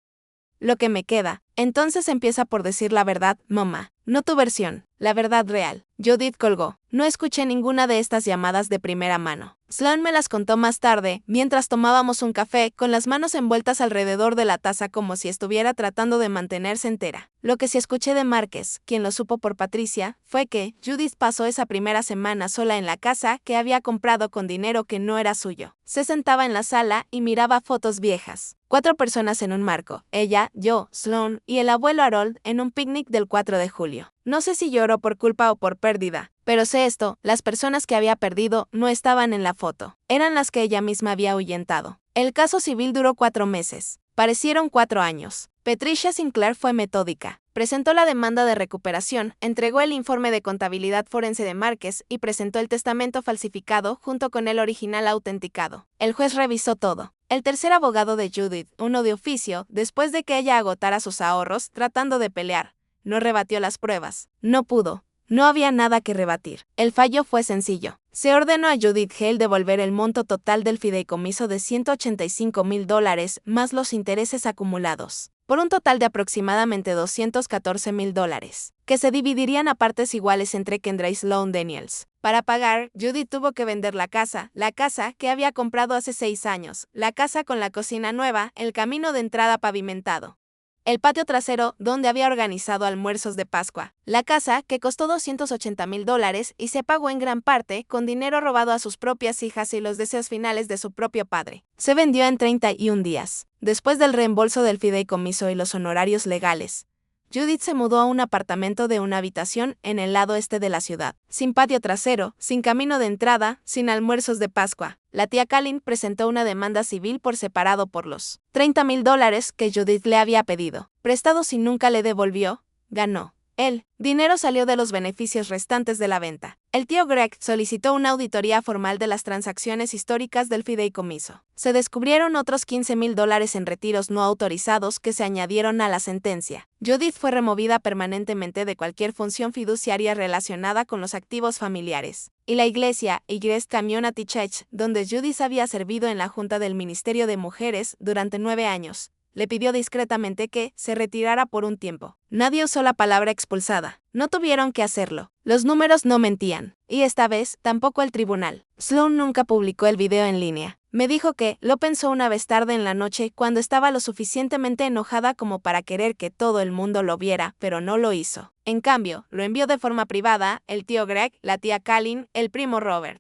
lo que me queda. Entonces empieza por decir la verdad, mamá. No tu versión, la verdad real. Judith colgó. No escuché ninguna de estas llamadas de primera mano. Sloan me las contó más tarde, mientras tomábamos un café, con las manos envueltas alrededor de la taza como si estuviera tratando de mantenerse entera. Lo que sí escuché de Márquez, quien lo supo por Patricia, fue que Judith pasó esa primera semana sola en la casa que había comprado con dinero que no era suyo. Se sentaba en la sala y miraba fotos viejas. 4 personas en un marco, ella, yo, Sloan y el abuelo Harold en un picnic del 4 de julio. No sé si lloró por culpa o por pérdida, pero sé esto, las personas que había perdido no estaban en la foto. Eran las que ella misma había ahuyentado. El caso civil duró 4 meses. Parecieron 4 años. Patricia Sinclair fue metódica. Presentó la demanda de recuperación, entregó el informe de contabilidad forense de Márquez y presentó el testamento falsificado junto con el original autenticado. El juez revisó todo. El tercer abogado de Judith, uno de oficio, después de que ella agotara sus ahorros tratando de pelear, no rebatió las pruebas. No pudo. No había nada que rebatir. El fallo fue sencillo. Se ordenó a Judith Hale devolver el monto total del fideicomiso de $185,000 más los intereses acumulados, por un total de aproximadamente $214,000, que se dividirían a partes iguales entre Kendra y Sloan Daniels. Para pagar, Judith tuvo que vender la casa que había comprado hace 6 años, la casa con la cocina nueva, el camino de entrada pavimentado, el patio trasero donde había organizado almuerzos de Pascua, la casa que costó $280,000 y se pagó en gran parte con dinero robado a sus propias hijas y los deseos finales de su propio padre. Se vendió en 31 días. Después del reembolso del fideicomiso y los honorarios legales, Judith se mudó a un apartamento de una habitación en el lado este de la ciudad, sin patio trasero, sin camino de entrada, sin almuerzos de Pascua. La tía Colleen presentó una demanda civil por separado por los $30,000 que Judith le había pedido, prestados y nunca le devolvió. Ganó. El dinero salió de los beneficios restantes de la venta. El tío Greg solicitó una auditoría formal de las transacciones históricas del fideicomiso. Se descubrieron otros $15,000 en retiros no autorizados que se añadieron a la sentencia. Judith fue removida permanentemente de cualquier función fiduciaria relacionada con los activos familiares. Y la iglesia, Grace Community Church, donde Judith había servido en la junta del Ministerio de Mujeres durante 9 años, le pidió discretamente que se retirara por un tiempo. Nadie usó la palabra expulsada. No tuvieron que hacerlo. Los números no mentían. Y esta vez, tampoco el tribunal. Sloan nunca publicó el video en línea. Me dijo que lo pensó una vez tarde en la noche cuando estaba lo suficientemente enojada como para querer que todo el mundo lo viera, pero no lo hizo. En cambio, lo envió de forma privada el tío Greg, la tía Colleen, el primo Robert,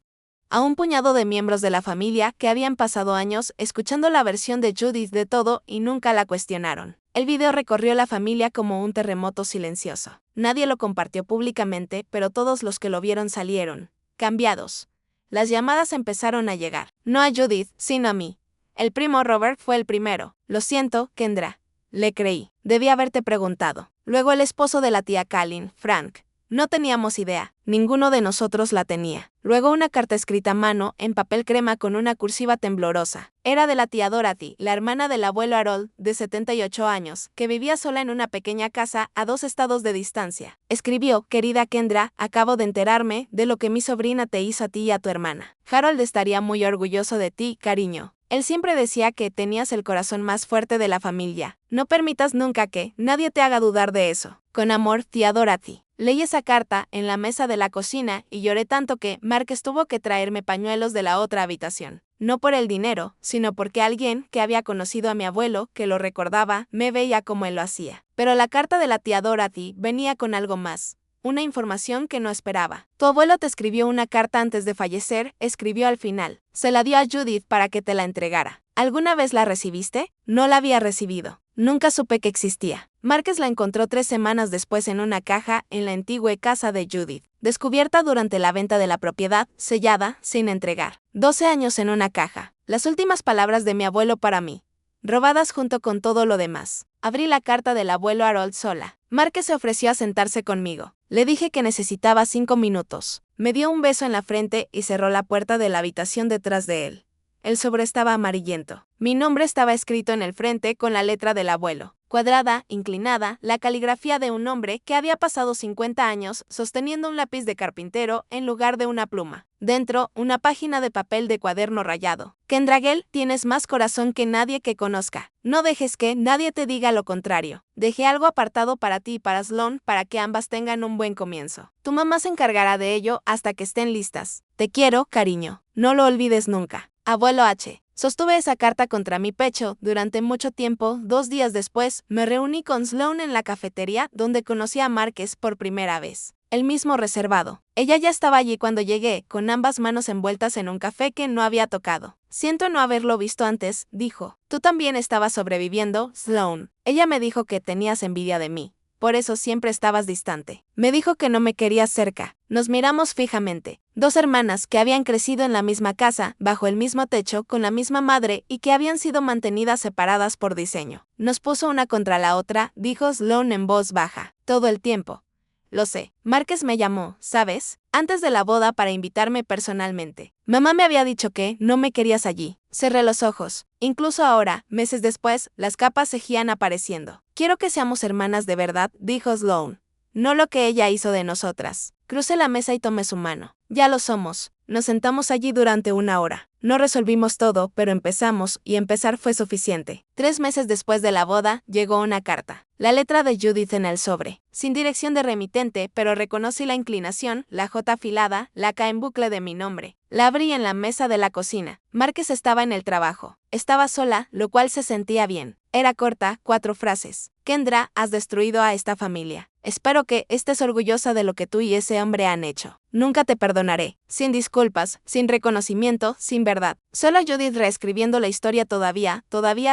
a un puñado de miembros de la familia que habían pasado años escuchando la versión de Judith de todo y nunca la cuestionaron. El video recorrió la familia como un terremoto silencioso. Nadie lo compartió públicamente, pero todos los que lo vieron salieron cambiados. Las llamadas empezaron a llegar. No a Judith, sino a mí. El primo Robert fue el primero. Lo siento, Kendra. Le creí. Debí haberte preguntado. Luego el esposo de la tía Colleen, Frank. No teníamos idea, ninguno de nosotros la tenía. Luego una carta escrita a mano, en papel crema con una cursiva temblorosa. Era de la tía Dorothy, la hermana del abuelo Harold, de 78 años, que vivía sola en una pequeña casa a 2 estados de distancia. Escribió: querida Kendra, acabo de enterarme de lo que mi sobrina te hizo a ti y a tu hermana. Harold estaría muy orgulloso de ti, cariño. Él siempre decía que tenías el corazón más fuerte de la familia. No permitas nunca que nadie te haga dudar de eso. Con amor, tía Dorothy. Leí esa carta en la mesa de la cocina y lloré tanto que Márquez tuvo que traerme pañuelos de la otra habitación. No por el dinero, sino porque alguien que había conocido a mi abuelo, que lo recordaba, me veía como él lo hacía. Pero la carta de la tía Dorothy venía con algo más. Una información que no esperaba. Tu abuelo te escribió una carta antes de fallecer, escribió al final. Se la dio a Judith para que te la entregara. ¿Alguna vez la recibiste? No la había recibido. Nunca supe que existía. Márquez la encontró 3 semanas después en una caja en la antigua casa de Judith, descubierta durante la venta de la propiedad, sellada, sin entregar. 12 años en una caja. Las últimas palabras de mi abuelo para mí. Robadas junto con todo lo demás. Abrí la carta del abuelo Harold sola. Márquez se ofreció a sentarse conmigo. Le dije que necesitaba 5 minutos. Me dio un beso en la frente y cerró la puerta de la habitación detrás de él. El sobre estaba amarillento. Mi nombre estaba escrito en el frente con la letra del abuelo. Cuadrada, inclinada, la caligrafía de un hombre que había pasado 50 años sosteniendo un lápiz de carpintero en lugar de una pluma. Dentro, una página de papel de cuaderno rayado. Kendra Gell, tienes más corazón que nadie que conozca. No dejes que nadie te diga lo contrario. Dejé algo apartado para ti y para Sloan para que ambas tengan un buen comienzo. Tu mamá se encargará de ello hasta que estén listas. Te quiero, cariño. No lo olvides nunca. Abuelo H. Sostuve esa carta contra mi pecho durante mucho tiempo. 2 días después, me reuní con Sloan en la cafetería donde conocí a Márquez por primera vez. El mismo reservado. Ella ya estaba allí cuando llegué, con ambas manos envueltas en un café que no había tocado. Siento no haberlo visto antes, dijo. Tú también estabas sobreviviendo, Sloan. Ella me dijo que tenías envidia de mí. Por eso siempre estabas distante. Me dijo que no me querías cerca. Nos miramos fijamente. 2 hermanas que habían crecido en la misma casa, bajo el mismo techo, con la misma madre y que habían sido mantenidas separadas por diseño. Nos puso una contra la otra, dijo Sloan en voz baja. Todo el tiempo. Lo sé. Márquez me llamó, ¿sabes? Antes de la boda para invitarme personalmente. Mamá me había dicho que no me querías allí. Cerré los ojos. Incluso ahora, meses después, las capas seguían apareciendo. Quiero que seamos hermanas de verdad, dijo Sloan. No lo que ella hizo de nosotras. Crucé la mesa y tomé su mano. Ya lo somos. Nos sentamos allí durante 1 hora. No resolvimos todo, pero empezamos, y empezar fue suficiente. 3 meses después de la boda, llegó una carta. La letra de Judith en el sobre. Sin dirección de remitente, pero reconocí la inclinación, la J afilada, la K en bucle de mi nombre. La abrí en la mesa de la cocina. Márquez estaba en el trabajo. Estaba sola, lo cual se sentía bien. Era corta, 4 frases. Kendra, has destruido a esta familia. Espero que estés orgullosa de lo que tú y ese hombre han hecho. Nunca te perdonaré. Sin disculpas, sin reconocimiento, sin verdad. Solo Judith reescribiendo la historia todavía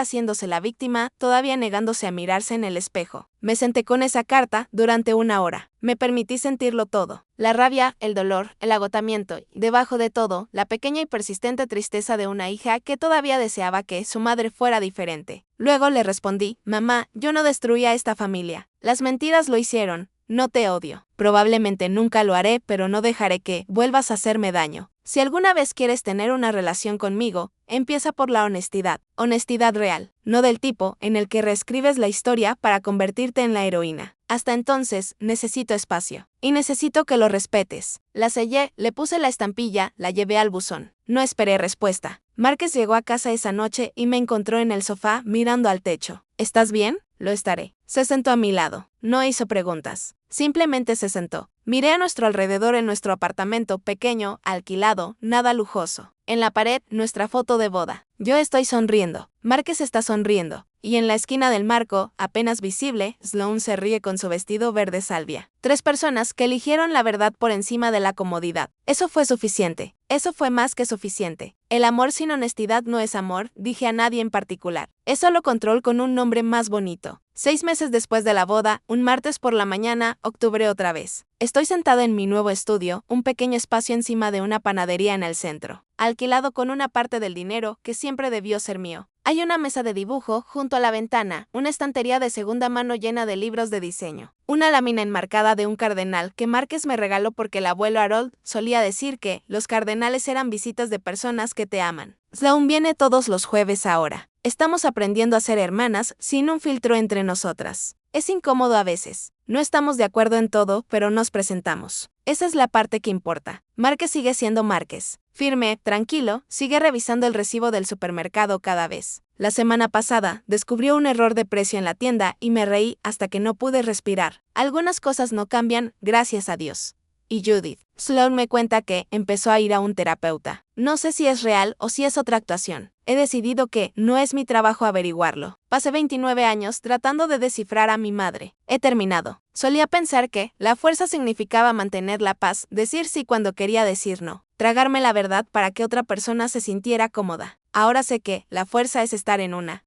haciéndose la víctima, todavía negándose a mirarse en el espejo. Me senté con esa carta durante 1 hora. Me permití sentirlo todo. La rabia, el dolor, el agotamiento y, debajo de todo, la pequeña y persistente tristeza de una hija que todavía deseaba que su madre fuera diferente. Luego le respondí, mamá, yo no destruí a esta familia. Las mentiras lo hicieron. No te odio. Probablemente nunca lo haré, pero no dejaré que vuelvas a hacerme daño. Si alguna vez quieres tener una relación conmigo, empieza por la honestidad. Honestidad real, no del tipo en el que reescribes la historia para convertirte en la heroína. Hasta entonces, necesito espacio. Y necesito que lo respetes. La sellé, le puse la estampilla, la llevé al buzón. No esperé respuesta. Márquez llegó a casa esa noche y me encontró en el sofá mirando al techo. ¿Estás bien? Lo estaré. Se sentó a mi lado. No hizo preguntas. Simplemente se sentó. Miré a nuestro alrededor en nuestro apartamento pequeño, alquilado, nada lujoso. En la pared, nuestra foto de boda. Yo estoy sonriendo. Márquez está sonriendo. Y en la esquina del marco, apenas visible, Sloan se ríe con su vestido verde salvia. 3 personas que eligieron la verdad por encima de la comodidad. Eso fue suficiente. Eso fue más que suficiente. El amor sin honestidad no es amor, dije a nadie en particular. Es solo control con un nombre más bonito. 6 meses después de la boda, un martes por la mañana, octubre otra vez. Estoy sentada en mi nuevo estudio, un pequeño espacio encima de una panadería en el centro, alquilado con una parte del dinero que siempre debió ser mío. Hay una mesa de dibujo junto a la ventana, una estantería de segunda mano llena de libros de diseño, una lámina enmarcada de un cardenal que Márquez me regaló porque el abuelo Harold solía decir que los cardenales eran visitas de personas que te aman. Sloan viene todos los jueves ahora. Estamos aprendiendo a ser hermanas sin un filtro entre nosotras. Es incómodo a veces. No estamos de acuerdo en todo, pero nos presentamos. Esa es la parte que importa. Márquez sigue siendo Márquez. Firme, tranquilo, sigue revisando el recibo del supermercado cada vez. La semana pasada, descubrió un error de precio en la tienda y me reí hasta que no pude respirar. Algunas cosas no cambian, gracias a Dios. Y Judith. Sloan me cuenta que empezó a ir a un terapeuta. No sé si es real o si es otra actuación. He decidido que no es mi trabajo averiguarlo. Pasé 29 años tratando de descifrar a mi madre. He terminado. Solía pensar que la fuerza significaba mantener la paz, decir sí cuando quería decir no, tragarme la verdad para que otra persona se sintiera cómoda. Ahora sé que la fuerza es estar en una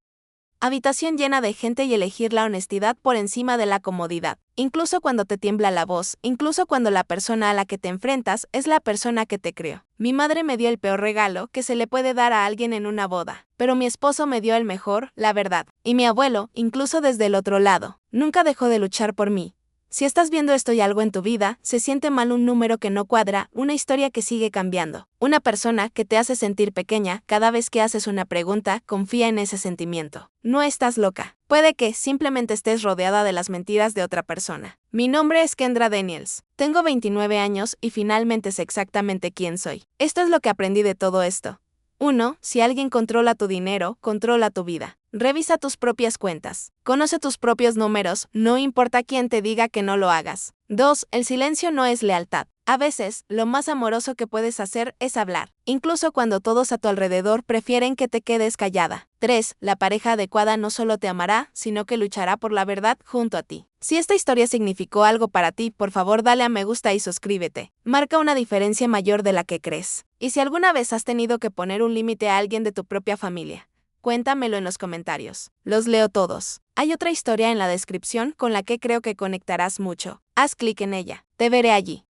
habitación llena de gente y elegir la honestidad por encima de la comodidad. Incluso cuando te tiembla la voz, incluso cuando la persona a la que te enfrentas es la persona que te creó. Mi madre me dio el peor regalo que se le puede dar a alguien en una boda, pero mi esposo me dio el mejor, la verdad. Y mi abuelo, incluso desde el otro lado, nunca dejó de luchar por mí. Si estás viendo esto y algo en tu vida, se siente mal un número que no cuadra, una historia que sigue cambiando, una persona que te hace sentir pequeña cada vez que haces una pregunta, confía en ese sentimiento. No estás loca. Puede que simplemente estés rodeada de las mentiras de otra persona. Mi nombre es Kendra Daniels. Tengo 29 años y finalmente sé exactamente quién soy. Esto es lo que aprendí de todo esto. 1. Si alguien controla tu dinero, controla tu vida. Revisa tus propias cuentas. Conoce tus propios números, no importa quién te diga que no lo hagas. 2. El silencio no es lealtad. A veces, lo más amoroso que puedes hacer es hablar, incluso cuando todos a tu alrededor prefieren que te quedes callada. 3. La pareja adecuada no solo te amará, sino que luchará por la verdad junto a ti. Si esta historia significó algo para ti, por favor dale a me gusta y suscríbete. Marca una diferencia mayor de la que crees. Y si alguna vez has tenido que poner un límite a alguien de tu propia familia, cuéntamelo en los comentarios. Los leo todos. Hay otra historia en la descripción con la que creo que conectarás mucho. Haz clic en ella. Te veré allí.